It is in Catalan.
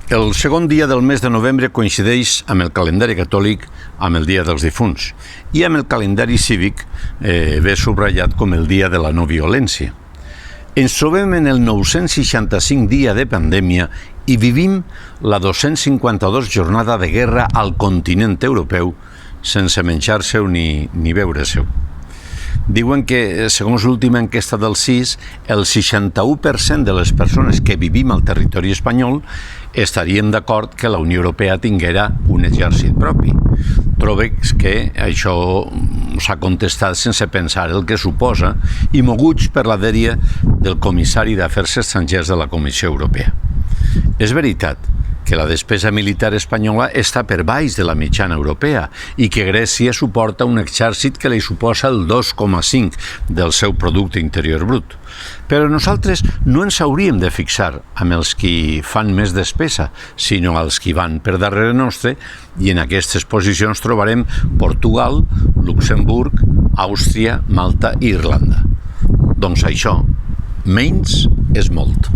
El segon dia del mes de novembre coincideix amb el calendari catòlic amb el Dia dels Difunts i amb el calendari cívic ve subratllat com el Dia de la No Violència. Ens trobem en el 965 dia de pandèmia i vivim la 252 jornada de guerra al continent europeu sense menjar-se-ho ni beure-se-ho. Diuen que, segons l'última enquesta del CIS, el 61% de les persones que vivim al territori espanyol estarien d'acord que la Unió Europea tinguera un exèrcit propi. Trobo que això s'ha contestat sense pensar el que suposa i moguts per la dèria del comissari d'Afers Estrangers de la Comissió Europea. És veritat que la despesa militar espanyola està per baix de la mitjana europea i que Grècia suporta un exèrcit que li suposa el 2,5 del seu producte interior brut. Però nosaltres no ens hauríem de fixar amb els qui fan més despesa, sinó als qui van per darrere nostre, i en aquestes posicions trobarem Portugal, Luxemburg, Àustria, Malta i Irlanda. Doncs això, menys és molt.